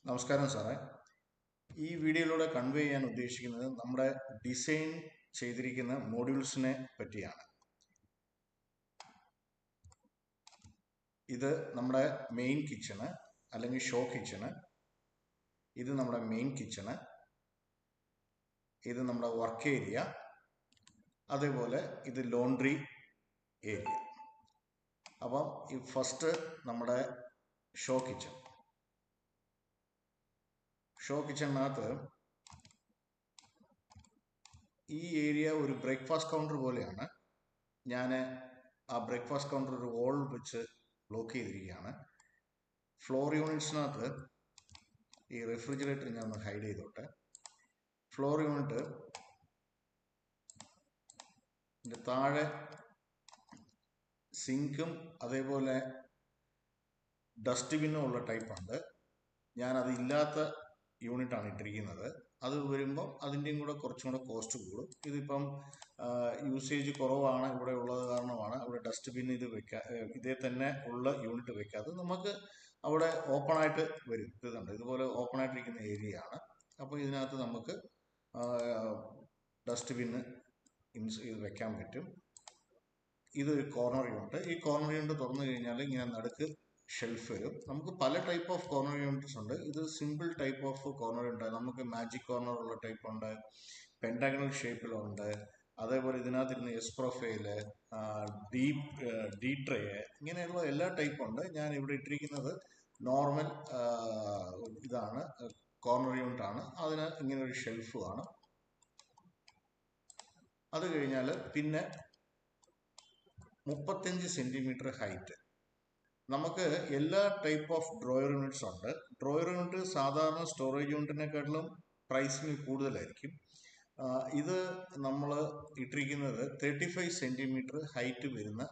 നമസ്കാരം സാറേ. ഈ വീഡിയോയിലൂടെ കൺവേ ചെയ്യാൻ ഉദ്ദേശിക്കുന്നത് നമ്മുടെ ഡിസൈൻ ചെയ്തിരിക്കുന്ന മോഡ്യൂൾസിനെ പറ്റിയാണ്. ഇത് നമ്മുടെ മെയിൻ കിച്ചണ് അല്ലെങ്കിൽ ഷോ കിച്ചണ്, ഇത് നമ്മുടെ മെയിൻ കിച്ചണ്, ഇത് നമ്മുടെ വർക്ക് ഏരിയ, അതേപോലെ ഇത് ലോണ്ട്രി ഏരിയ. അപ്പം ഈ ഫസ്റ്റ് നമ്മുടെ ഷോ കിച്ചണിനകത്ത് ഈ ഏരിയ ഒരു ബ്രേക്ക്ഫാസ്റ്റ് കൗണ്ടർ പോലെയാണ്. ഞാൻ ആ ബ്രേക്ക്ഫാസ്റ്റ് കൗണ്ടർ ഒരു വോൾ വെച്ച് ബ്ലോക്ക് ചെയ്തിരിക്കുകയാണ്. ഫ്ലോർ യൂണിറ്റ്സിനകത്ത് ഈ റെഫ്രിജറേറ്റർ ഞാൻ ഒന്ന് ഹൈഡ് ചെയ്തോട്ടെ. ഫ്ലോർ യൂണിറ്റ് താഴെ സിങ്കും അതേപോലെ ഡസ്റ്റ്ബിന്നും ഉള്ള ടൈപ്പുണ്ട്. ഞാനത് ഇല്ലാത്ത യൂണിറ്റാണ് ഇട്ടിരിക്കുന്നത്. അത് വരുമ്പം അതിൻ്റെയും കൂടെ കുറച്ചും കൂടെ കോസ്റ്റ് കൂടും. ഇതിപ്പം യൂസേജ് കുറവാണ് ഇവിടെ ഉള്ളത് കാരണമാണ് അവിടെ ഡസ്റ്റ്ബിൻ ഇതേ തന്നെ ഉള്ള യൂണിറ്റ് വെക്കാതെ നമുക്ക് അവിടെ ഓപ്പണായിട്ട് വരും. ഇതുണ്ട്, ഇതുപോലെ ഓപ്പണായിട്ടിരിക്കുന്ന ഏരിയ ആണ്. അപ്പോൾ ഇതിനകത്ത് നമുക്ക് ഡസ്റ്റ്ബിന്ന് ഇത് വെക്കാൻ പറ്റും. ഇതൊരു കോർണർ യൂണിറ്റ്. ഈ കോർണർ യൂണിറ്റ് തുറന്നു കഴിഞ്ഞാൽ ഇങ്ങനെ നടുക്ക് ഷെൽഫ് വരും. നമുക്ക് പല ടൈപ്പ് ഓഫ് കോർണർ യൂണിറ്റ്സ് ഉണ്ട്. ഇത് സിമ്പിൾ ടൈപ്പ് ഓഫ് കോർണർ ഉണ്ട്. നമുക്ക് മാജിക് കോർണർ ഉള്ള ടൈപ്പ് ഉണ്ട്, പെൻറ്റാഗണൽ ഷേപ്പിലുണ്ട്, അതേപോലെ ഇതിനകത്തിരുന്ന് എസ് പ്രൊഫൈല്, ഡി ട്രേ, ഇങ്ങനെയുള്ള എല്ലാ ടൈപ്പും ഉണ്ട്. ഞാൻ ഇവിടെ ഇട്ടിരിക്കുന്നത് നോർമൽ ഇതാണ്, കോർണർ യൂണിറ്റ് ആണ്. അതിന് ഇങ്ങനെ ഒരു ഷെൽഫ് ആണ്. അത് കഴിഞ്ഞാൽ പിന്നെ 35 സെൻറ്റിമീറ്റർ ഹൈറ്റ്. നമുക്ക് എല്ലാ ടൈപ്പ് ഓഫ് ഡ്രോയർ യൂണിറ്റ്സ് ഉണ്ട്. ഡ്രോയർ യൂണിറ്റ് സാധാരണ സ്റ്റോറേജ് യൂണിറ്റിനെക്കാട്ടിലും പ്രൈസിന് കൂടുതലായിരിക്കും. ഇത് നമ്മൾ ഇട്ടിരിക്കുന്നത് 35 സെൻറ്റിമീറ്റർ ഹൈറ്റ് വരുന്ന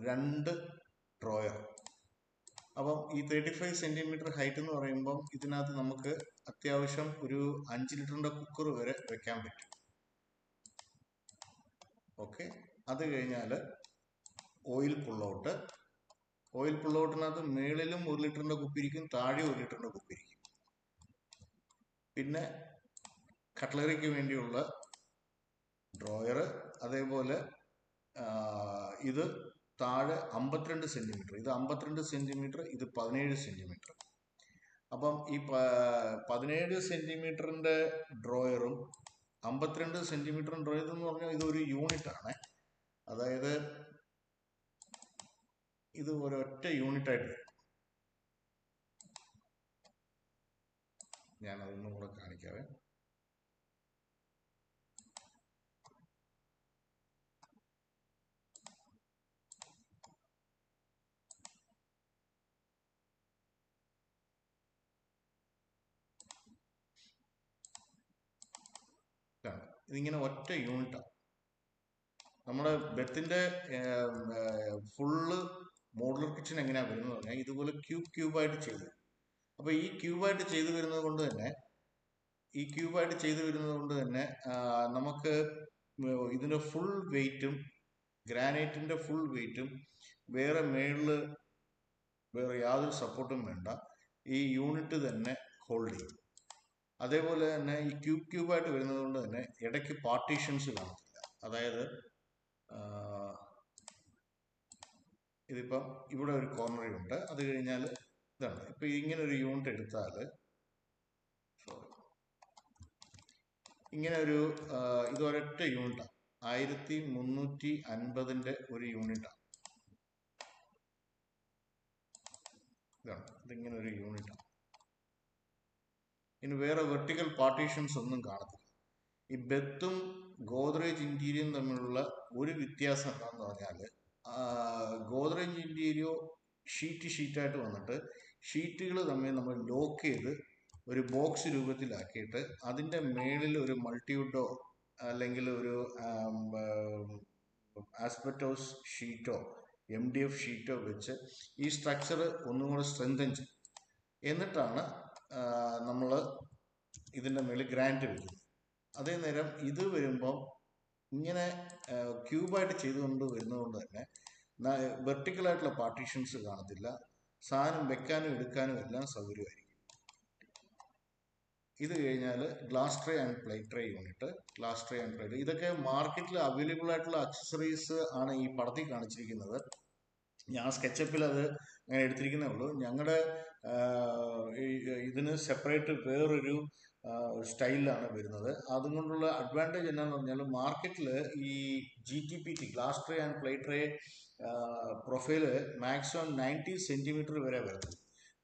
2 ഡ്രോയർ. അപ്പം ഈ 35 സെൻറ്റിമീറ്റർ ഹൈറ്റ് എന്ന് പറയുമ്പം ഇതിനകത്ത് നമുക്ക് അത്യാവശ്യം ഒരു 5 ലിറ്ററിൻ്റെ കുക്കർ വരെ വെക്കാൻ പറ്റും. ഓക്കെ. അത് കഴിഞ്ഞാൽ ഓയിൽ പുള്ളൗട്ടിനകത്ത് മേളിലും 1 ലിറ്ററിൻ്റെ കുപ്പിരിക്കും, താഴെ 1 ലിറ്ററിൻ്റെ കുപ്പിരിക്കും. പിന്നെ കട്ട്ലറിക്ക് വേണ്ടിയുള്ള ഡ്രോയർ, അതേപോലെ ഇത് താഴെ 52 സെൻറ്റിമീറ്റർ, ഇത് 52 സെൻറ്റിമീറ്റർ, ഇത് 17 സെൻറ്റിമീറ്റർ. അപ്പം ഈ 17 സെൻറ്റിമീറ്ററിൻ്റെ ഡ്രോയറും 52 സെൻറ്റിമീറ്റർ ഡ്രോയർ എന്ന് പറഞ്ഞാൽ ഇതൊരു യൂണിറ്റ് ആണ്. അതായത് ഇത് ഒരൊറ്റ യൂണിറ്റായിട്ട് വരും. ഞാനതൊന്നും കൂടെ കാണിക്കാവേ. ഇതിങ്ങനെ ഒറ്റ യൂണിറ്റാണ്. നമ്മുടെ ബെത്തിൻ്റെ ഫുള്ള് മോഡുലർ കിച്ചൺ എങ്ങനെയാണ് വരുന്നത് പറഞ്ഞാൽ ഇതുപോലെ ക്യൂബായിട്ട് ചെയ്തു. അപ്പോൾ ഈ ക്യൂബായിട്ട് ചെയ്തു വരുന്നത് കൊണ്ട് തന്നെ നമുക്ക് ഇതിൻ്റെ ഫുൾ വെയിറ്റും ഗ്രാനൈറ്റിൻ്റെ ഫുൾ വെയിറ്റും വേറെ മേളിൽ വേറെ യാതൊരു സപ്പോർട്ടും വേണ്ട, ഈ യൂണിറ്റ് തന്നെ ഹോൾഡ് ചെയ്യും. അതേപോലെ തന്നെ ഈ ക്യൂബായിട്ട് വരുന്നത് കൊണ്ട് തന്നെ ഇടയ്ക്ക് പാർട്ടീഷൻസ് കാണത്തില്ല. അതായത് ഇതിപ്പം ഇവിടെ ഒരു കോർണർ യൂണിറ്റ്, അത് കഴിഞ്ഞാൽ ഇതാണ്. ഇപ്പം ഇങ്ങനെ ഒരു യൂണിറ്റ് എടുത്താൽ, ഇങ്ങനെ ഒരു ഇതൊരൊറ്റ യൂണിറ്റാണ്, 1350 ഒരു യൂണിറ്റാണ്. ഇതാണ്, ഇതിങ്ങനെ ഒരു യൂണിറ്റാണ്. ഇനി വേറെ വെർട്ടിക്കൽ പാർട്ടീഷൻസ് ഒന്നും കാണത്തില്ല. ഈ ബെത്തും ഗോദ്രേജ് ഇന്റീരിയറും തമ്മിലുള്ള ഒരു വ്യത്യാസം എന്താണെന്ന് പറഞ്ഞാൽ, ഗോദ്രേജ് ഇന്റീരിയോ ഷീറ്റായിട്ട് വന്നിട്ട് ഷീറ്റുകൾ തമ്മിൽ നമ്മൾ ലോക്ക് ചെയ്ത് ഒരു ബോക്സ് രൂപത്തിലാക്കിയിട്ട് അതിൻ്റെ മേളിൽ ഒരു മൾട്ടിവുഡോ അല്ലെങ്കിൽ ഒരു ആസ്പെറ്റോസ് ഷീറ്റോ MDF ഷീറ്റോ വെച്ച് ഈ സ്ട്രക്ചർ ഒന്നും കൂടെ സ്ട്രെങ്തൻ ചെയ്യും. എന്നിട്ടാണ് നമ്മൾ ഇതിൻ്റെ മേളിൽ ഗ്രാനൈറ്റ് വയ്ക്കുന്നത്. അതേ നേരം ഇത് വരുമ്പം ഇങ്ങനെ ക്യൂബായിട്ട് ചെയ്തുകൊണ്ട് വരുന്നതുകൊണ്ട് തന്നെ വെർട്ടിക്കലായിട്ടുള്ള പാർട്ടീഷൻസ് കാണത്തില്ല. സാധനം വെക്കാനും എടുക്കാനും എല്ലാം സൗകര്യമായിരിക്കും. ഇത് കഴിഞ്ഞാൽ glass tray and plate tray unit. Glass tray and plate ഇതൊക്കെ മാർക്കറ്റിൽ അവൈലബിൾ ആയിട്ടുള്ള അക്സസറീസ് ആണ് ഈ പടത്തിൽ കാണിച്ചിരിക്കുന്നത്. ഞാൻ സ്കെച്ചപ്പിൽ അത് അങ്ങനെ എടുത്തിരിക്കുന്നേ ഉള്ളൂ. ഞങ്ങളുടെ ഇതിന് സെപ്പറേറ്റ് വേറൊരു സ്റ്റൈലിലാണ് വരുന്നത്. അതുകൊണ്ടുള്ള അഡ്വാൻറ്റേജ് എന്നാന്ന് പറഞ്ഞാൽ മാർക്കറ്റിൽ ഈ GTPT glass tray and plate tray profile maximum 90 centimetre വരെ വരുന്നത്.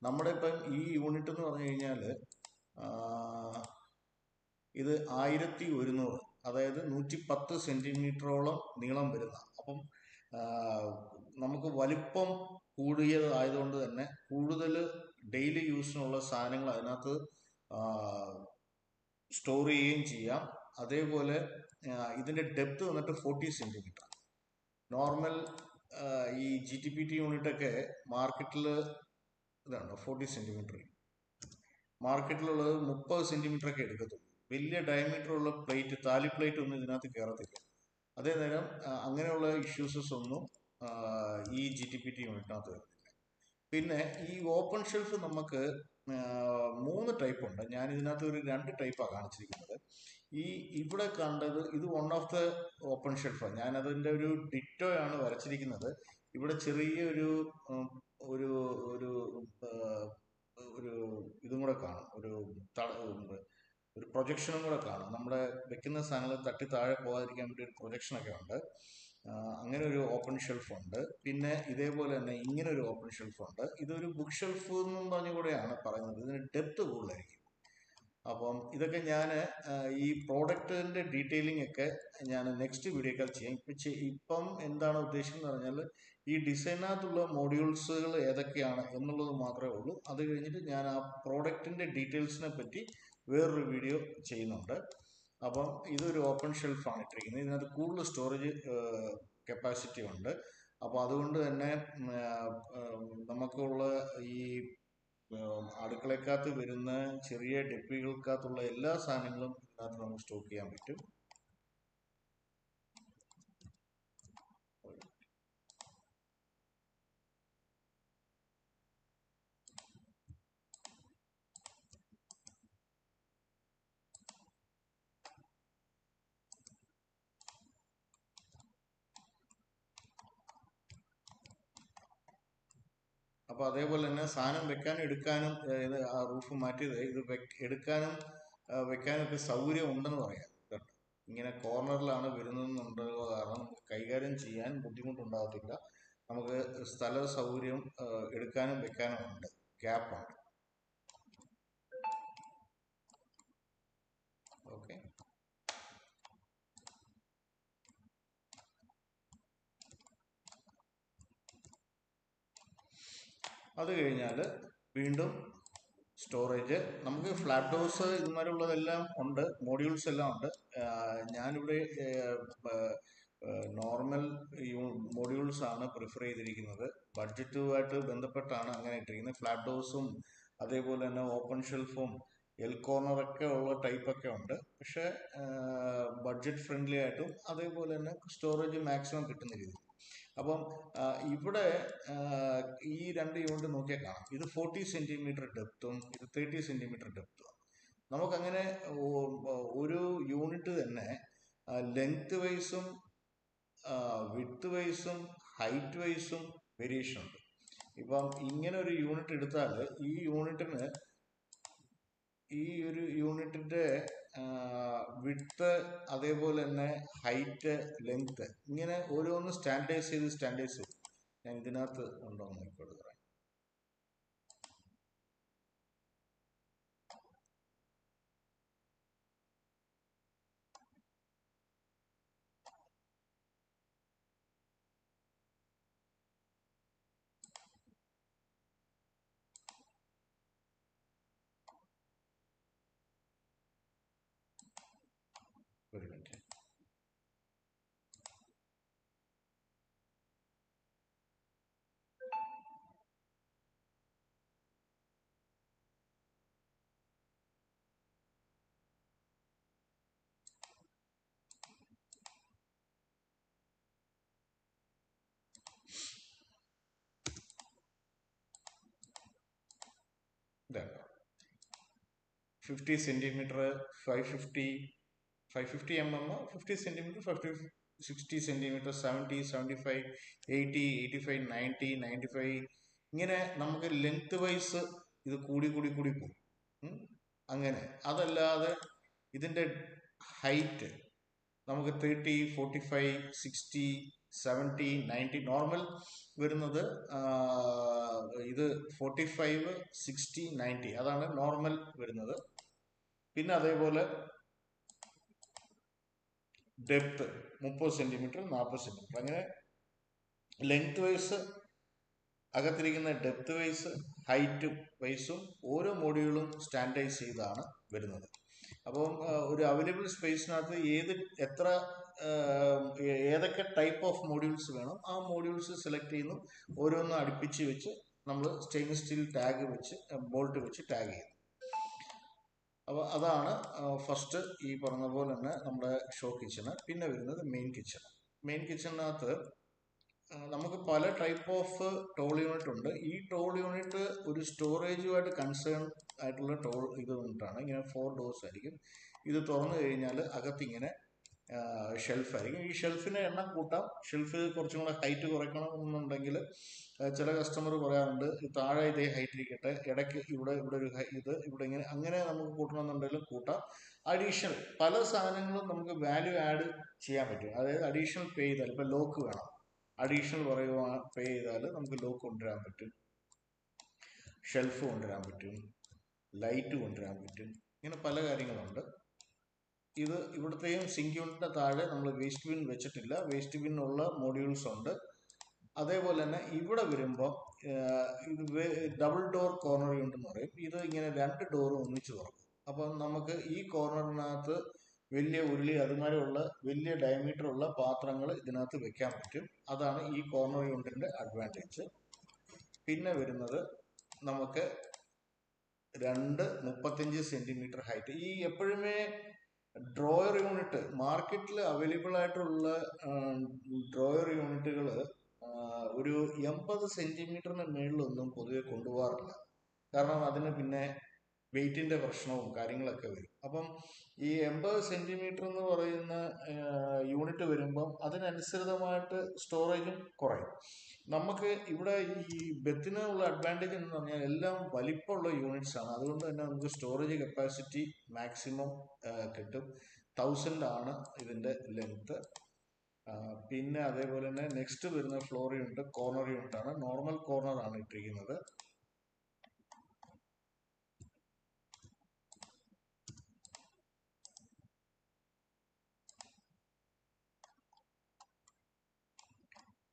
നമ്മുടെ ഇപ്പം ഈ യൂണിറ്റ് എന്ന് പറഞ്ഞു കഴിഞ്ഞാൽ ഇത് 1100, അതായത് 110 സെൻറ്റിമീറ്ററോളം നീളം വരുന്ന. അപ്പം നമുക്ക് വലിപ്പം കൂടിയതായതുകൊണ്ട് തന്നെ കൂടുതൽ ഡെയിലി യൂസിനുള്ള സാധനങ്ങൾ അതിനകത്ത് സ്റ്റോർ ചെയ്യുകയും ചെയ്യാം. അതേപോലെ ഇതിൻ്റെ ഡെപ്ത് വന്നിട്ട് 40 സെൻറ്റിമീറ്റർ. നോർമൽ ഈ GTPT യൂണിറ്റൊക്കെ മാർക്കറ്റിൽ ഇതാണ് 40 സെൻറ്റിമീറ്റർ. മാർക്കറ്റിലുള്ളത് 30 സെൻറ്റിമീറ്റർ ഒക്കെ എടുക്കത്തുള്ളൂ. വലിയ ഡയമീറ്റർ ഉള്ള പ്ലേറ്റ്, താലി പ്ലേറ്റ് ഒന്നും ഇതിനകത്ത് കയറത്തില്ല. അതേ നേരം അങ്ങനെയുള്ള ഇഷ്യൂസസ് ഒന്നും ഈ GTPT യൂണിറ്റിനകത്ത് വരുന്നില്ല. പിന്നെ ഈ ഓപ്പൺ ഷെൽഫ് നമുക്ക് 3 ടൈപ്പ് ഉണ്ട്. ഞാൻ ഇതിനകത്ത് ഒരു 2 ടൈപ്പാണ് കാണിച്ചിരിക്കുന്നത്. ഈ ഇവിടെ കണ്ടത് ഇത് വൺ ഓഫ് ദ ഓപ്പൺ ഷെൽഫാണ്. ഞാനതിൻ്റെ ഒരു ഡിറ്റോയാണ് വരച്ചിരിക്കുന്നത്. ഇവിടെ ചെറിയൊരു ഒരു ഒരു ഒരു ഇതും കൂടെ കാണും, ഒരു പ്രൊജക്ഷനും കൂടെ കാണും. നമ്മുടെ വെക്കുന്ന സാധനങ്ങൾ തട്ടി താഴെ പോകാതിരിക്കാൻ വേണ്ടി ഒരു പ്രൊജക്ഷനൊക്കെ ഉണ്ട്. അങ്ങനെ ഒരു ഓപ്പൺ ഷെൽഫ് ഉണ്ട്. പിന്നെ ഇതേപോലെ തന്നെ ഇങ്ങനെ ഒരു ഓപ്പൺ ഷെൽഫ് ഉണ്ട്. ഇതൊരു ബുക്ക് ഷെൽഫ് എന്നും പറഞ്ഞുകൂടെയാണ് പറയുന്നത്. ഇതിന് ഡെപ്ത് കൂടുതലായിരിക്കും. അപ്പം ഇതൊക്കെ ഞാൻ ഈ പ്രോഡക്റ്റിൻ്റെ ഡീറ്റെയിലിംഗ് ഒക്കെ ഞാൻ നെക്സ്റ്റ് വീഡിയോക്കാൾ ചെയ്യാം. ഇപ്പം എന്താണ് ഉദ്ദേശിക്കുന്നത് പറഞ്ഞാൽ ഈ ഡിസൈനകത്തുള്ള മോഡ്യൂൾസുകൾ ഏതൊക്കെയാണ് എന്നുള്ളത് മാത്രമേ ഉള്ളൂ. അത് കഴിഞ്ഞിട്ട് ഞാൻ ആ പ്രോഡക്റ്റിൻ്റെ ഡീറ്റെയിൽസിനെ പറ്റി വേറൊരു വീഡിയോ ചെയ്യുന്നുണ്ട്. അപ്പം ഇതൊരു ഓപ്പൺ ഷെൽഫാണ് ഇട്ടിരിക്കുന്നത്. ഇതിനകത്ത് കൂടുതൽ സ്റ്റോറേജ് കപ്പാസിറ്റി ഉണ്ട്. അപ്പോൾ അതുകൊണ്ട് തന്നെ നമുക്കുള്ള ഈ അടുക്കളക്കകത്ത് വരുന്ന ചെറിയ ഡെപ്പികൾക്കകത്തുള്ള എല്ലാ സാധനങ്ങളും ഇതിനകത്ത് നമുക്ക് സ്റ്റോക്ക് ചെയ്യാൻ പറ്റും. അപ്പോൾ അതേപോലെ തന്നെ സാധനം വെക്കാനും എടുക്കാനും, ഇത് ആ റൂഫ് മാറ്റിയത് ഇത് എടുക്കാനും വെക്കാനും ഒക്കെ സൗകര്യം ഉണ്ടെന്ന് പറയാം. ഇങ്ങനെ കോർണറിലാണ് വരുന്നതെന്നുള്ളത് കാരണം നമുക്ക് കൈകാര്യം ചെയ്യാൻ ബുദ്ധിമുട്ടുണ്ടാകത്തില്ല. നമുക്ക് സ്ഥല സൗകര്യം എടുക്കാനും വെക്കാനും ഉണ്ട്, ഗ്യാപ്പുണ്ട്. ഓക്കെ, അത് കഴിഞ്ഞാൽ വീണ്ടും സ്റ്റോറേജ്. നമുക്ക് ഫ്ലാറ്റ് ഡോസ് ഇതുമാതിരിയുള്ളതെല്ലാം ഉണ്ട്, മോഡ്യൂൾസ് എല്ലാം ഉണ്ട്. ഞാനിവിടെ നോർമൽ മോഡ്യൂൾസ് ആണ് പ്രിഫർ ചെയ്തിരിക്കുന്നത്. ബഡ്ജറ്റുമായിട്ട് ബന്ധപ്പെട്ടാണ് അങ്ങനെ ഇട്ടിരിക്കുന്നത്. ഫ്ലാറ്റ് ഡോസും അതേപോലെ തന്നെ ഓപ്പൺ ഷെൽഫും എൽ കോർണറൊക്കെ ഉള്ള ടൈപ്പൊക്കെ ഉണ്ട്. പക്ഷേ ബഡ്ജറ്റ് ഫ്രണ്ട്ലി ആയിട്ടും അതേപോലെ തന്നെ സ്റ്റോറേജ് മാക്സിമം കിട്ടുന്ന രീതിയിൽ. അപ്പം ഇവിടെ ഈ 2 യൂണിറ്റ് നോക്കിയാൽ കാണാം. ഇത് 40 സെൻറ്റിമീറ്റർ ഡെപ്തും ഇത് 30 സെൻറ്റിമീറ്റർ ഡെപ്തും. നമുക്കങ്ങനെ ഒരു യൂണിറ്റ് തന്നെ ലെങ്ത് വൈസും വിഡ്ത്ത് വൈസും ഹൈറ്റ് വൈസും വേരിയേഷൻ ഉണ്ട്. ഇപ്പം ഇങ്ങനെ ഒരു യൂണിറ്റ് എടുത്താൽ ഈ ഒരു യൂണിറ്റിൻ്റെ വിഡ്ത്ത് അതേപോലെ തന്നെ ഹൈറ്റ്, ലെങ്ത് ഇങ്ങനെ ഓരോന്ന് സ്റ്റാൻഡേർഡൈസ് ചെയ്ത് ഞാൻ ഇതിനകത്ത് ഉണ്ടോ എന്ന് നോക്കിക്കൊടുക്കാം. ഒരു മിനിറ്റ്. ഇതാണ് 50 സെന്റിമീറ്റർ, 550 mm, 50 സെന്റിമീറ്റർ, 60 സെന്റിമീറ്റർ, 70, 75, 80, 85, 90, 95, ഇങ്ങനെ നമുക്ക് ലെങ്ത് വൈസ് ഇത് കൂടി കൂടി കൂടി പോകും. അങ്ങനെ അതല്ലാതെ ഇതിന്റെ ഹൈറ്റ് നമുക്ക് 30, 45, 60, 70, 90 നോർമൽ വരുന്നത് ഇത് 45, 60, 90 അതാണ് നോർമൽ വരുന്നത്. പിന്നെ അതേപോലെ ഡെപ്ത് 30 സെന്റിമീറ്റർ, 40 സെന്റിമീറ്റർ, അങ്ങനെ ലെങ്ത് വൈസ് അകത്തിരിക്കുന്ന ഡെപ്ത് വൈസ് ഹൈറ്റും വൈസും ഓരോ മോഡ്യൂളും സ്റ്റാൻഡേർഡൈസ് ചെയ്താണ് വരുന്നത്. അപ്പം ഒരു അവൈലബിൾ സ്പേസിനകത്ത് ഏതൊക്കെ ടൈപ്പ് ഓഫ് മോഡ്യൂൾസ് വേണം ആ മോഡ്യൂൾസ് സെലക്ട് ചെയ്യുന്നു, ഓരോന്നും അടുപ്പിച്ച് വെച്ച് നമ്മൾ സ്റ്റെയിൻലെസ് സ്റ്റീൽ ടാഗ് വെച്ച് ബോൾട്ട് വെച്ച് ടാഗ് ചെയ്യുന്നു. അപ്പോൾ അതാണ് ഫസ്റ്റ് ഈ പറഞ്ഞ പോലെ തന്നെ നമ്മുടെ ഷോ കിച്ചണ്. പിന്നെ വരുന്നത് മെയിൻ കിച്ചൺ. മെയിൻ കിച്ചണിനകത്ത് നമുക്ക് പല ടൈപ്പ് ഓഫ് ടോൾ യൂണിറ്റ് ഉണ്ട്. ഈ ടോൾ യൂണിറ്റ് ഒരു സ്റ്റോറേജുമായിട്ട് കൺസേൺ ആയിട്ടുള്ള യൂണിറ്റാണ്. ഇങ്ങനെ 4 ഡോർസ് ആയിരിക്കും. ഇത് തുറന്നു കഴിഞ്ഞാൽ അകത്തിങ്ങനെ ഷെൽഫായിരിക്കും. ഈ ഷെൽഫിന് എണ്ണം കൂട്ടാം. ഷെൽഫ് കുറച്ചും കൂടെ ഹൈറ്റ് കുറയ്ക്കണമെന്നുണ്ടെങ്കിൽ ചില കസ്റ്റമർ പറയാറുണ്ട് താഴെ ഇതേ ഹൈറ്റ് ഇരിക്കട്ടെ, ഇടയ്ക്ക് ഇവിടെ ഒരു ഇവിടെ ഇങ്ങനെ, അങ്ങനെ നമുക്ക് കൂട്ടണമെന്നുണ്ടെങ്കിലും കൂട്ടാം. അഡീഷണൽ പല സാധനങ്ങളും നമുക്ക് വാല്യൂ ആഡ് ചെയ്യാൻ പറ്റും. അതായത് അഡീഷണൽ പേ ചെയ്താൽ, ഇപ്പം ലോക്ക് വേണം, അഡീഷണൽ പേ ചെയ്താൽ നമുക്ക് ലോക്ക് കൊണ്ടുവരാൻ പറ്റും, ഷെൽഫ് കൊണ്ടുവരാൻ പറ്റും, ലൈറ്റ് കൊണ്ടുവരാൻ പറ്റും, ഇങ്ങനെ പല കാര്യങ്ങളുണ്ട്. ഇത് ഇവിടുത്തെയും സിങ്ക് യൂണിറ്റിന്റെ താഴെ നമ്മൾ വേസ്റ്റ് ബിൻ വെച്ചിട്ടില്ല. വേസ്റ്റ് ബിൻ ഉള്ള മോഡ്യൂൾസ് ഉണ്ട്. അതേപോലെ തന്നെ ഇവിടെ വരുമ്പോൾ ഇത് ഡബിൾ ഡോർ കോർണർ യൂണിറ്റ് എന്ന് പറയും. ഇത് ഇങ്ങനെ 2 ഡോറും ഒന്നിച്ച് തുറക്കും. അപ്പം നമുക്ക് ഈ കോർണറിനകത്ത് വലിയ ഉരുളി അതുമാതിരിയുള്ള വലിയ ഡയമീറ്റർ ഉള്ള പാത്രങ്ങൾ ഇതിനകത്ത് വെക്കാൻ പറ്റും. അതാണ് ഈ കോർണർ യൂണിറ്റിന്റെ അഡ്വാൻറ്റേജ്. പിന്നെ വരുന്നത് നമുക്ക് 35 സെന്റിമീറ്റർ ഹൈറ്റ്. ഈ എപ്പോഴുമേ ഡ്രോയർ യൂണിറ്റ് മാർക്കറ്റിൽ അവൈലബിൾ ആയിട്ടുള്ള ഡ്രോയർ യൂണിറ്റുകൾ ഒരു 80 സെന്റിമീറ്ററിന് മേളിലൊന്നും പൊതുവെ കൊണ്ടുപോകാറില്ല. കാരണം അതിന് പിന്നെ വെയിറ്റിന്റെ പ്രശ്നവും കാര്യങ്ങളൊക്കെ വരും. അപ്പം ഈ 80 സെന്റിമീറ്റർ എന്ന് പറയുന്ന യൂണിറ്റ് വരുമ്പം അതിനനുസൃതമായിട്ട് സ്റ്റോറേജും കുറയും. നമുക്ക് ഇവിടെ ഈ ബെത്തിനുള്ള അഡ്വാൻറ്റേജ് എന്ന് പറഞ്ഞാൽ എല്ലാം വലിപ്പമുള്ള യൂണിറ്റ്സ് ആണ്. അതുകൊണ്ട് തന്നെ നമുക്ക് സ്റ്റോറേജ് കപ്പാസിറ്റി മാക്സിമം കിട്ടും. 1000 ആണ് ഇതിന്റെ ലെങ്ത്. പിന്നെ അതേപോലെ തന്നെ നെക്സ്റ്റ് വരുന്ന ഫ്ലോർ യൂണിറ്റ് കോർണർ യൂണിറ്റ് ആണ്. നോർമൽ കോർണർ ആണ് ഇട്ടിരിക്കുന്നത്.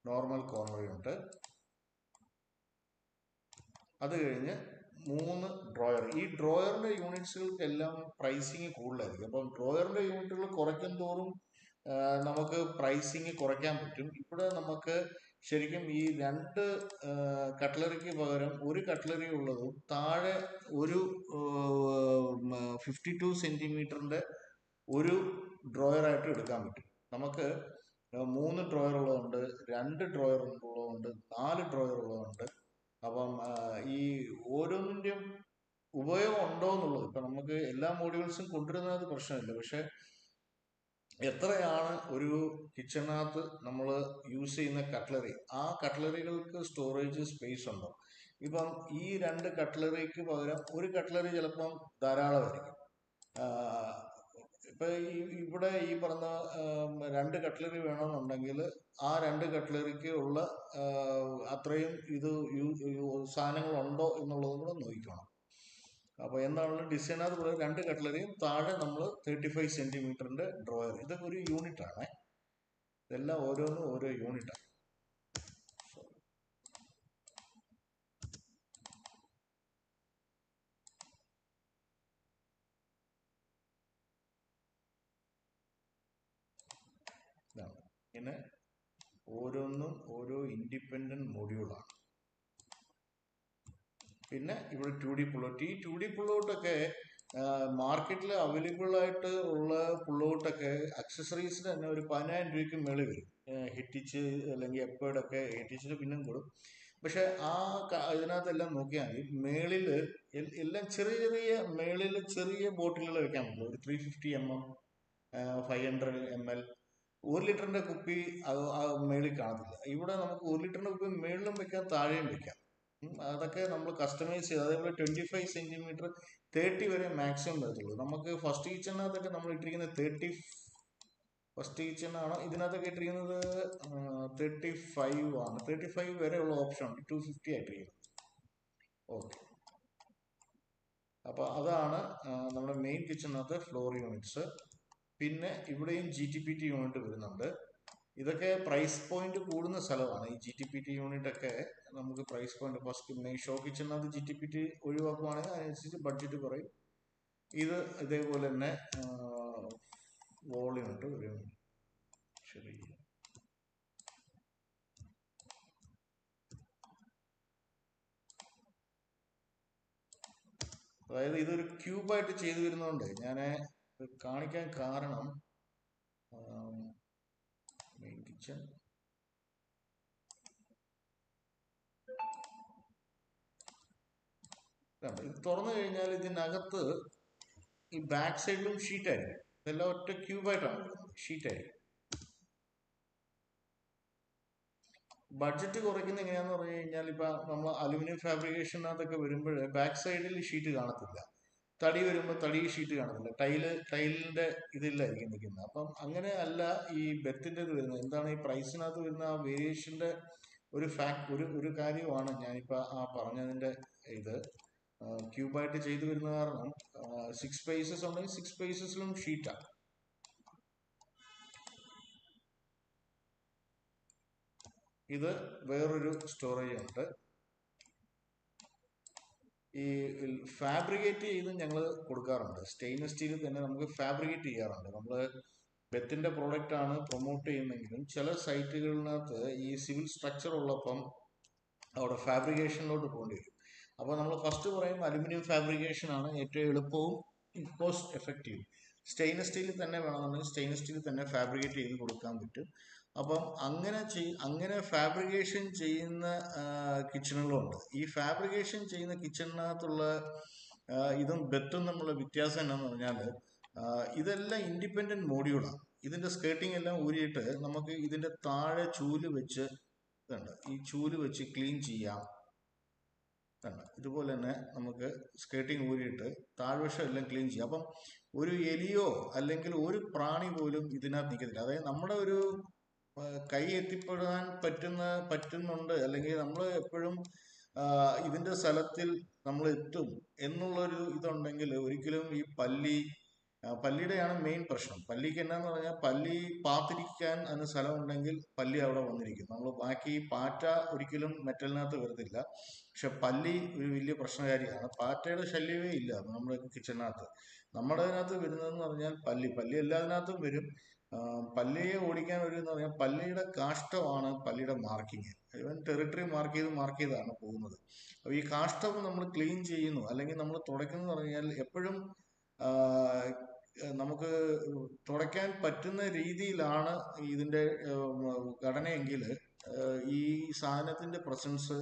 Normal corner unit. അത് കഴിഞ്ഞ് 3 ഡ്രോയർ. ഈ ഡ്രോയറിന്റെ യൂണിറ്റ്സുകൾക്കെല്ലാം പ്രൈസിങ് കൂടുതലായിരിക്കും. അപ്പം ഡ്രോയറിന്റെ യൂണിറ്റുകൾ കുറയ്ക്കും തോറും നമുക്ക് പ്രൈസിങ് കുറയ്ക്കാൻ പറ്റും. ഇവിടെ നമുക്ക് ശരിക്കും ഈ 2 കട്ട്ലറിക്ക് പകരം ഒരു കട്ട്ലറി ഉള്ളതും താഴെ ഒരു 52 സെന്റിമീറ്ററിന്റെ ഒരു ഡ്രോയറായിട്ട് എടുക്കാൻ പറ്റും. നമുക്ക് 3 ഡ്രോയർ ഉള്ളതുണ്ട്, 2 ഡ്രോയർ ഉള്ളതുണ്ട്, 4 ഡ്രോയർ ഉള്ളതുണ്ട്. അപ്പം ഈ ഓരോന്നിൻ്റെയും ഉപയോഗം ഉണ്ടോ എന്നുള്ളത്, ഇപ്പം നമുക്ക് എല്ലാ മോഡ്യൂൾസും കൊണ്ടുവരുന്നത് പ്രശ്നമില്ല. പക്ഷെ എത്രയാണ് ഒരു കിച്ചണിനകത്ത് നമ്മൾ യൂസ് ചെയ്യുന്ന കട്ട്ലറി, ആ കട്ട്ലറികൾക്ക് സ്റ്റോറേജ് സ്പേസ് ഉണ്ടോ? ഇപ്പം ഈ 2 കട്ട്ലറിക്ക് പകരം ഒരു കട്ട്ലറി ചിലപ്പം ധാരാളമായിരിക്കും. ഇപ്പൊ ഇവിടെ ഈ പറഞ്ഞ 2 കട്ട്ലറി വേണമെന്നുണ്ടെങ്കിൽ ആ 2 കട്ട്ലറിക്ക് ഉള്ള അത്രയും സാധനങ്ങൾ ഉണ്ടോ എന്നുള്ളതും കൂടെ നോക്കണം. അപ്പൊ എന്താണെങ്കിലും ഡിസൈനകത്ത് പറയുന്നത് 2 കട്ട്ലറിയും താഴെ നമ്മൾ 35 സെന്റിമീറ്ററിന്റെ ഡ്രോയർ. ഇതൊക്കെ ഒരു യൂണിറ്റ് ആണ്. ഇതെല്ലാം ഓരോന്നും ഓരോ യൂണിറ്റാണ്. ഇങ്ങനെ ഓരോന്നും ഓരോ ഇൻഡിപെൻഡന്റ് മൊഡ്യൂളാണ്. പിന്നെ ഇവിടെ 2D പുള്ളൗട്ട്. ഈ 2D പുള്ളൗട്ടൊക്കെ മാർക്കറ്റിൽ അവൈലബിൾ ആയിട്ട് ഉള്ള പുള്ളൗട്ടൊക്കെ അക്സസറീസിന് തന്നെ ഒരു 10,000 രൂപയ്ക്ക് മേളിൽ വരും. ഹിറ്റിച്ച് അല്ലെങ്കിൽ എപ്പോഴൊക്കെ ഹിറ്റിച്ചിന് പിന്നും കൂടും. പക്ഷെ ആ ഇതിനകത്തെല്ലാം നോക്കിയാൽ മേളില് എല്ലാം ചെറിയ ചെറിയ മേളില് ചെറിയ ബോട്ടിലുകൾ വെക്കാൻ പറ്റും. ഒരു 350 mm, 500 ml. 1 ലിറ്ററിന്റെ കുപ്പി അത് ആ മേളിൽ കാണത്തില്ല. ഇവിടെ നമുക്ക് 1 ലിറ്ററിന്റെ കുപ്പി മേളിലും വെക്കാം, താഴെയും വെക്കാം. അതൊക്കെ നമ്മൾ കസ്റ്റമൈസ് ചെയ്ത്, അതേപോലെ 25 cm 30 വരെ മാക്സിമം വരത്തുള്ളൂ. നമുക്ക് ഫസ്റ്റ് കിച്ചണിനകത്തൊക്കെ നമ്മൾ ഇട്ടിരിക്കുന്നത് 30. ഫസ്റ്റ് കിച്ചണാണ് ഇതിനകത്തൊക്കെ ഇട്ടിരിക്കുന്നത് 35 ആണ്. 35 വരെയുള്ള ഓപ്ഷൻ ഉണ്ട്. 250 ആയിട്ടിരിക്കുന്നത്. ഓക്കെ, അപ്പോൾ അതാണ് നമ്മുടെ മെയിൻ കിച്ചണിനകത്ത് ഫ്ലോർ യൂണിറ്റ്സ്. പിന്നെ ഇവിടെയും GTPT യൂണിറ്റ് വരുന്നുണ്ട്. ഇതൊക്കെ പ്രൈസ് പോയിന്റ് കൂടുന്ന സ്ഥലമാണ്. ഈ GTPT യൂണിറ്റ് ഒക്കെ നമുക്ക് പ്രൈസ് പോയിന്റ് ഫസ്റ്റ് ഷോ കിച്ചണിനകത്ത് GTPT ഒഴിവാക്കുവാണെങ്കിൽ അതിനനുസരിച്ച് ബഡ്ജറ്റ് കുറയും. ഇത് ഇതേപോലെ തന്നെ വോൾ യൂണിറ്റ് വരും. ശരി, അതായത് ഇതൊരു ക്യൂബായിട്ട് ചെയ്തു വരുന്നതുകൊണ്ട് ഞാൻ കാണിക്കാൻ കാരണം മെയിൻ കിച്ചൺ ഇത് തുറന്നു കഴിഞ്ഞാൽ ഇതിനകത്ത് ഈ ബാക്ക് സൈഡിലും ഷീറ്റ് ആയിരിക്കും. ഇതെല്ലാം ഒറ്റ ക്യൂബായിട്ടാണ് ഷീറ്റായിരിക്കും. ബഡ്ജറ്റ് കുറയ്ക്കുന്ന എങ്ങനെയാന്ന് പറഞ്ഞു കഴിഞ്ഞാൽ, ഇപ്പൊ നമ്മൾ അലുമിനിയം ഫാബ്രിക്കേഷനകത്തൊക്കെ വരുമ്പോൾ ബാക്ക് സൈഡിൽ ഷീറ്റ് കാണത്തില്ല. തടി വരുമ്പോൾ തടി ഷീറ്റ് കാണത്തില്ല. ടൈലിന്റെ ഇതിലായിരിക്കും നിൽക്കുന്നത്. അപ്പം അങ്ങനെ അല്ല ഈ ബെത്തിന്റെ ഇത് വരുന്നത്. എന്താണ് ഈ പ്രൈസിനകത്ത് വരുന്ന ആ വേരിയേഷന്റെ ഒരു കാര്യമാണ് ഞാനിപ്പോ ആ പറഞ്ഞതിന്റെ ഇത്. ക്യൂബായിട്ട് ചെയ്തു വരുന്ന കാരണം 6 സ്പേസസ് ഉണ്ടെങ്കിൽ 6 സ്പേസസിലും ഷീറ്റാണ്. ഇത് വേറൊരു സ്റ്റോറേജ് ഉണ്ട്. ഈ ഫാബ്രിക്കേറ്റ് ചെയ്ത് ഞങ്ങൾ കൊടുക്കാറുണ്ട്. സ്റ്റെയിൻലെസ് സ്റ്റീലിൽ തന്നെ നമുക്ക് ഫാബ്രിക്കേറ്റ് ചെയ്യാറുണ്ട്. നമ്മൾ ബെത്തിന്റെ പ്രോഡക്റ്റ് ആണ് പ്രൊമോട്ട് ചെയ്യുന്നെങ്കിലും ചില സൈറ്റുകളിനകത്ത് ഈ സിവിൽ സ്ട്രക്ചർ ഉള്ളപ്പം അവിടെ ഫാബ്രിക്കേഷനിലോട്ട് പോകേണ്ടി വരും. അപ്പോൾ നമ്മൾ ഫസ്റ്റ് പറയും അലുമിനിയം ഫാബ്രിക്കേഷൻ ആണ് ഏറ്റവും എളുപ്പവും കോസ്റ്റ് എഫക്റ്റീവ്. സ്റ്റെയിൻലെസ് സ്റ്റീലിൽ തന്നെ വേണമെന്നുണ്ടെങ്കിൽ സ്റ്റെയിൻലെസ് സ്റ്റീലിൽ തന്നെ ഫാബ്രിക്കേറ്റ് ചെയ്ത് കൊടുക്കാൻ പറ്റും. അപ്പം അങ്ങനെ ഫാബ്രിക്കേഷൻ ചെയ്യുന്ന കിച്ചണുകളുണ്ട്. ഈ ഫാബ്രിക്കേഷൻ ചെയ്യുന്ന കിച്ചണിനകത്തുള്ള ഇതും ബെത്തും തമ്മിലുള്ള വ്യത്യാസം എന്നാന്ന് പറഞ്ഞാൽ, ഇതെല്ലാം ഇൻഡിപെൻഡന്റ് മോഡ്യൂളാണ്. ഇതിന്റെ സ്കേർട്ടിങ് എല്ലാം ഊരിയിട്ട് നമുക്ക് ഇതിന്റെ താഴെ ചൂല് വെച്ച് ഈ ചൂല് വെച്ച് ക്ലീൻ ചെയ്യാം. ഇതുപോലെ തന്നെ നമുക്ക് സ്കേർട്ടിങ് ഊരിയിട്ട് താഴ്വശം എല്ലാം ക്ലീൻ ചെയ്യാം. അപ്പം ഒരു എലിയോ അല്ലെങ്കിൽ ഒരു പ്രാണി പോലും ഇതിനകത്ത് നിൽക്കത്തില്ല. അതായത് നമ്മുടെ ഒരു കൈ എത്തിപ്പെടാൻ പറ്റുന്നുണ്ട്, അല്ലെങ്കിൽ നമ്മൾ എപ്പോഴും ഇതിന്റെ സ്ഥലത്തിൽ നമ്മൾ എത്തും എന്നുള്ളൊരു ഇതുണ്ടെങ്കിൽ ഒരിക്കലും ഈ പല്ലിയുടെയാണ് മെയിൻ പ്രശ്നം. പല്ലിക്ക് എന്നാന്ന് പറഞ്ഞാൽ, പല്ലി പാത്തിരിക്കാൻ അതിന് സ്ഥലം ഉണ്ടെങ്കിൽ പല്ലി അവിടെ വന്നിരിക്കും. നമ്മൾ ബാക്കി പാറ്റ ഒരിക്കലും മെറ്റലിനകത്ത് വരത്തില്ല. പക്ഷെ പല്ലി ഒരു വലിയ പ്രശ്നകാരിയാണ്. പാറ്റയുടെ ശല്യമേ ഇല്ല നമ്മുടെ കിച്ചണിനകത്ത്. നമ്മുടെ അതിനകത്ത് വരുന്നതെന്ന് പറഞ്ഞാൽ പല്ലി എല്ലാത്തിനകത്തും വരും. പല്ലിയെ ഓടിക്കാൻ വരുമെന്ന് പറഞ്ഞാൽ പല്ലിയുടെ കാഷ്ടമാണ് പല്ലിയുടെ മാർക്കിങ്. ഇവൻ ടെറിട്ടറി മാർക്ക് ചെയ്താണ് പോകുന്നത്. അപ്പോൾ ഈ കാഷ്ടം നമ്മൾ ക്ലീൻ ചെയ്യുന്നു അല്ലെങ്കിൽ നമ്മൾ തുടയ്ക്കുന്നു പറഞ്ഞാൽ എപ്പോഴും നമുക്ക് തുടയ്ക്കാൻ പറ്റുന്ന രീതിയിലാണ് ഇതിന്റെ ഘടനയെങ്കിൽ ഈ സാധനത്തിന്റെ പ്രസൻസ്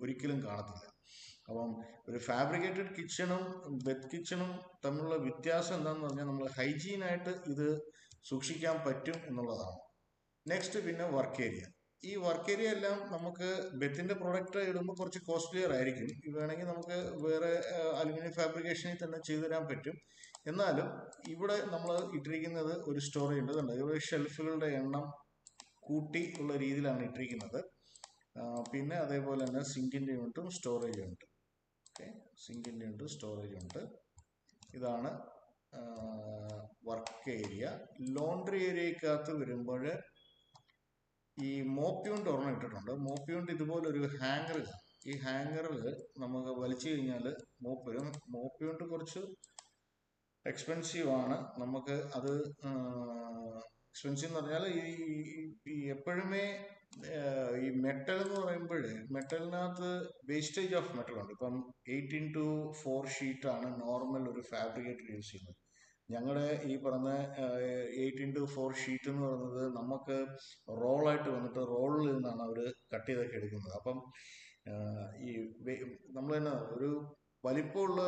ഒരിക്കലും കാണത്തില്ല. അപ്പം ഒരു ഫാബ്രിക്കേറ്റഡ് കിച്ചണും ബെത്ത് കിച്ചണും തമ്മിലുള്ള വ്യത്യാസം എന്താണെന്ന് പറഞ്ഞാൽ, നമ്മൾ ഹൈജീനായിട്ട് ഇത് സൂക്ഷിക്കാൻ പറ്റും എന്നുള്ളതാണ്. നെക്സ്റ്റ് പിന്നെ വർക്ക് ഏരിയ. ഈ വർക്ക് ഏരിയ എല്ലാം നമുക്ക് ബെത്തിന്റെ പ്രൊഡക്റ്റ് ഇടുമ്പോൾ കുറച്ച് കോസ്റ്റ്ലിയർ ആയിരിക്കും. വേണമെങ്കിൽ നമുക്ക് വേറെ അലുമിനിയം ഫാബ്രിക്കേഷനിൽ തന്നെ ചെയ്തു തരാൻ പറ്റും. എന്നാലും ഇവിടെ നമ്മൾ ഇട്ടിരിക്കുന്നത് ഒരു സ്റ്റോറേജ് ഉണ്ട്. ഇവിടെ ഷെൽഫുകളുടെ എണ്ണം കൂട്ടി ഉള്ള രീതിയിലാണ് ഇട്ടിരിക്കുന്നത്. പിന്നെ അതേപോലെ തന്നെ സിങ്കിന്റെ യൂണിറ്റും സ്റ്റോറേജ് യൂണിറ്റും. ഓക്കെ, സിങ്കിന്റെ യൂണിറ്റ് സ്റ്റോറേജ് യൂണിറ്റ്. ഇതാണ് വർക്ക് ഏരിയ. ലോണ്ടറി ഏരിയക്കകത്ത് വരുമ്പോൾ ഈ മോപ്പ് യൂണിറ്റ് ഒരെണ്ണം ഇട്ടിട്ടുണ്ട്. മോപ്പ് യൂണിറ്റ് ഇതുപോലെ ഒരു ഹാങ്ങർ. ഈ ഹാങ്ങറിൽ നമുക്ക് വലിച്ചു കഴിഞ്ഞാൽ മോപ്പ് വരും. മോപ്പ് യൂണിറ്റ് കുറച്ച് എക്സ്പെൻസീവ് ആണ്. നമുക്ക് അത് എക്സ്പെൻസീവ് എന്ന് പറഞ്ഞാൽ ഈ എപ്പോഴുമേ ഈ മെറ്റൽ എന്ന് പറയുമ്പോൾ മെറ്റലിനകത്ത് വേസ്റ്റേജ് ഓഫ് മെറ്റൽ ഉണ്ട്. ഇപ്പം 8x4 ഷീറ്റാണ് നോർമൽ ഒരു ഫാബ്രിക്കേറ്റർ യൂസ് ചെയ്യുന്നത്. ഞങ്ങളുടെ ഈ പറഞ്ഞ 8x4 ഷീറ്റ് എന്ന് പറയുന്നത് നമുക്ക് റോളായിട്ട് വന്നിട്ട് റോളിൽ നിന്നാണ് അവർ കട്ട് ചെയ്തൊക്കെ എടുക്കുന്നത്. അപ്പം ഈ നമ്മൾ തന്നെ ഒരു വലിപ്പമുള്ള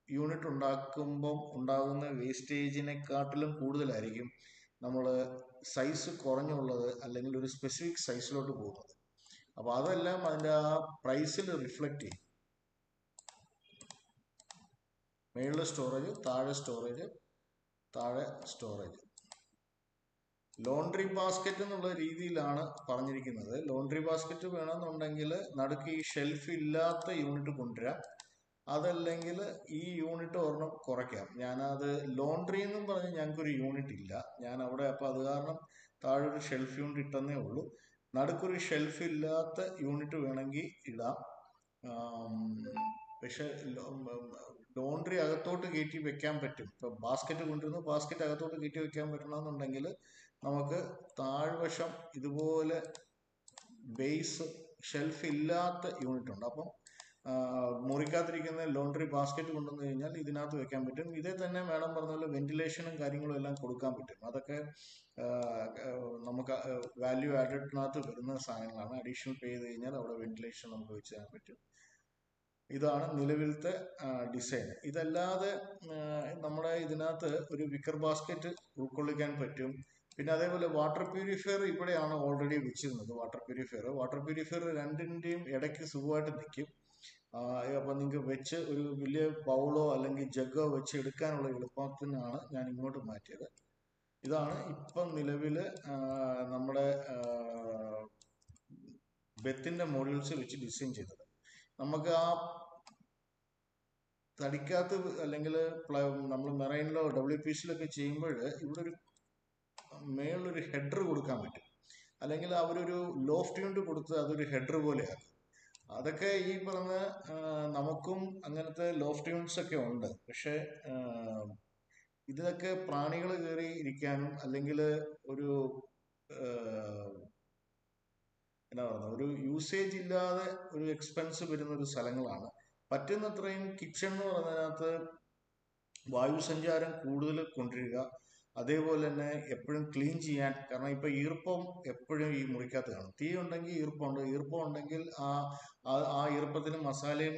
യൂണിറ്റ് ഉണ്ടാക്കുമ്പം ഉണ്ടാകുന്ന വേസ്റ്റേജിനെക്കാട്ടിലും കൂടുതലായിരിക്കും നമ്മൾ സൈസ് കുറഞ്ഞുള്ളത് അല്ലെങ്കിൽ ഒരു സ്പെസിഫിക് സൈസിലോട്ട് പോകുന്നത്. അപ്പോൾ അതെല്ലാം അതിൻ്റെ ആ പ്രൈസിൽ റിഫ്ലക്റ്റ് ചെയ്യും. മേളിൽ സ്റ്റോറേജ്, താഴെ സ്റ്റോറേജ്, താഴെ സ്റ്റോറേജ്. ലോണ്ട്രി ബാസ്ക്കറ്റ് എന്നുള്ള രീതിയിലാണ് പറഞ്ഞിരിക്കുന്നത്. ലോണ്ട്രി ബാസ്ക്കറ്റ് വേണമെന്നുണ്ടെങ്കിൽ നടുക്ക് ഈ ഷെൽഫ് ഇല്ലാത്ത യൂണിറ്റ് കൊണ്ടുവരാം, അതല്ലെങ്കിൽ ഈ യൂണിറ്റ് ഒരെണ്ണം കുറയ്ക്കാം. ഞാനത് ലോണ്ട്രി എന്നും പറഞ്ഞ് ഞങ്ങൾക്കൊരു യൂണിറ്റ് ഇല്ല, ഞാൻ അവിടെ അപ്പോൾ അത് കാരണം താഴെ ഒരു ഷെൽഫ് യൂണിറ്റ് ഇട്ടെന്നേ ഉള്ളൂ. നടുക്കൊരു ഷെൽഫ് ഇല്ലാത്ത യൂണിറ്റ് വേണമെങ്കിൽ ഇടാം. പക്ഷെ ലോണ്ട്രി അകത്തോട്ട് കയറ്റി വെക്കാൻ പറ്റും. ഇപ്പം ബാസ്ക്കറ്റ് കൊണ്ടുവരുന്നു, ബാസ്ക്കറ്റ് അകത്തോട്ട് കയറ്റി വെക്കാൻ പറ്റണമെന്നുണ്ടെങ്കിൽ നമുക്ക് താഴ്വശം ഇതുപോലെ ബേസ് ഷെൽഫ് ഇല്ലാത്ത യൂണിറ്റ് ഉണ്ട്. അപ്പം മുറിക്കാതിരിക്കുന്ന ലോണ്ട്രി ബാസ്ക്കറ്റ് കൊണ്ടുവന്നു കഴിഞ്ഞാൽ ഇതിനകത്ത് വെക്കാൻ പറ്റും. ഇതേ തന്നെ മേഡം പറഞ്ഞ പോലെ വെന്റിലേഷനും കാര്യങ്ങളും എല്ലാം കൊടുക്കാൻ പറ്റും. അതൊക്കെ നമുക്ക് വാല്യൂ ആഡഡിനകത്ത് വരുന്ന സാധനങ്ങളാണ്. അഡീഷണൽ പേ ചെയ്ത് കഴിഞ്ഞാൽ അവിടെ വെന്റിലേഷൻ നമുക്ക് വെച്ച് തരാൻ പറ്റും. ഇതാണ് നിലവിലത്തെ ഡിസൈൻ. ഇതല്ലാതെ നമ്മുടെ ഇതിനകത്ത് ഒരു വിക്കർ ബാസ്ക്കറ്റ് ഉൾക്കൊള്ളിക്കാൻ പറ്റും. പിന്നെ അതേപോലെ വാട്ടർ പ്യൂരിഫയർ ഇവിടെയാണ് ഓൾറെഡി വെച്ചിരുന്നത്. വാട്ടർ പ്യൂരിഫയർ രണ്ടിൻ്റെയും ഇടയ്ക്ക് സുഖമായിട്ട് നിൽക്കും. അപ്പം നിങ്ങൾക്ക് വെച്ച് ഒരു വലിയ ബൗളോ അല്ലെങ്കിൽ ജഗ്ഗോ വെച്ച് എടുക്കാനുള്ള എളുപ്പത്തിനാണ് ഞാൻ ഇങ്ങോട്ട് മാറ്റിയത്. ഇതാണ് ഇപ്പം നിലവിൽ നമ്മുടെ ബെത്തിൻ്റെ മോഡ്യൂൾസ് വെച്ച് ഡിസൈൻ ചെയ്തത്. നമുക്ക് ആ തടിക്കകത്ത് അല്ലെങ്കിൽ നമ്മൾ മെറൈനിലോ WPCയിലൊക്കെ ചെയ്യുമ്പോൾ ഇവിടെ ഒരു മേളിലൊരു ഹെഡർ കൊടുക്കാൻ പറ്റും, അല്ലെങ്കിൽ അവരൊരു ലോഫ്റ്റ് യൂണിറ്റ് കൊടുത്ത് അതൊരു ഹെഡർ പോലെയാണ്. അതൊക്കെ ഈ പറഞ്ഞ നമുക്കും അങ്ങനത്തെ ലോഫ്റ്റ് യൂണിറ്റ്സ് ഒക്കെ ഉണ്ട്. പക്ഷെ ഇതിലൊക്കെ പ്രാണികൾ കയറി ഇരിക്കാനും അല്ലെങ്കിൽ ഒരു എന്നാ പറയുന്നത് ഒരു യൂസേജ് ഇല്ലാതെ ഒരു എക്സ്പെൻസ് വരുന്ന ഒരു സ്ഥലങ്ങളാണ്. പറ്റുന്നത്രയും കിച്ചൺ എന്ന് പറയുന്നതിനകത്ത് വായുസഞ്ചാരം കൂടുതൽ കൊണ്ടുവരിക, അതേപോലെ തന്നെ എപ്പോഴും ക്ലീൻ ചെയ്യാൻ. കാരണം ഇപ്പം ഈർപ്പം എപ്പോഴും ഈ മുറിക്കകത്ത് കാണും. തീ ഉണ്ടെങ്കിൽ ഈർപ്പമുണ്ട്, ഈർപ്പം ഉണ്ടെങ്കിൽ ആ ഈർപ്പത്തിന് മസാലയും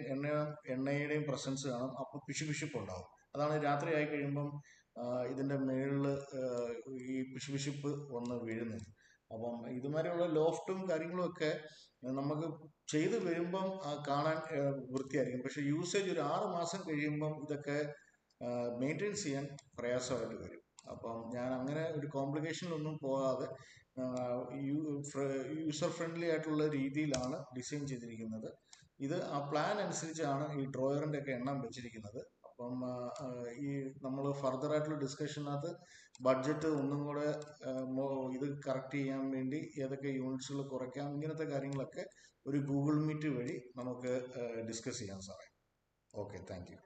എണ്ണയുടെയും പ്രസൻസ് കാണും. അപ്പോൾ പിശുപിശുപ്പുണ്ടാവും. അതാണ് രാത്രി ആയി കഴിയുമ്പം ഇതിൻ്റെ മേളിൽ ഈ പിശുപിശുപ്പ് വന്ന് വീഴുന്നത്. അപ്പം ഇതുമാതിരിയുള്ള ലോഫ്റ്റും കാര്യങ്ങളും ഒക്കെ നമുക്ക് ചെയ്ത് വരുമ്പം കാണാൻ വൃത്തിയായിരിക്കും. പക്ഷെ യൂസേജ് ഒരു 6 മാസം കഴിയുമ്പം ഇതൊക്കെ മെയിൻറ്റെയിൻസ് ചെയ്യാൻ പ്രയാസമായിട്ട് വരും. അപ്പം ഞാൻ അങ്ങനെ ഒരു കോംപ്ലിക്കേഷനിലൊന്നും പോകാതെ യൂസർ ഫ്രണ്ട്ലി ആയിട്ടുള്ള രീതിയിലാണ് ഡിസൈൻ ചെയ്തിരിക്കുന്നത്. ഇത് ആ പ്ലാൻ അനുസരിച്ചാണ് ഈ ഡ്രോയറിൻ്റെ ഒക്കെ എണ്ണം വെച്ചിരിക്കുന്നത്. അപ്പം ഈ നമ്മൾ ഫർദർ ആയിട്ടുള്ള ഡിസ്കഷനകത്ത് ബഡ്ജറ്റ് ഒന്നും കൂടെ ഇത് കറക്റ്റ് ചെയ്യാൻ വേണ്ടി ഏതൊക്കെ യൂണിറ്റ്സുകൾ കുറയ്ക്കാം, ഇങ്ങനത്തെ കാര്യങ്ങളൊക്കെ ഒരു ഗൂഗിൾ മീറ്റ് വഴി നമുക്ക് ഡിസ്കസ് ചെയ്യാൻ സാറേ. Okay, thank you.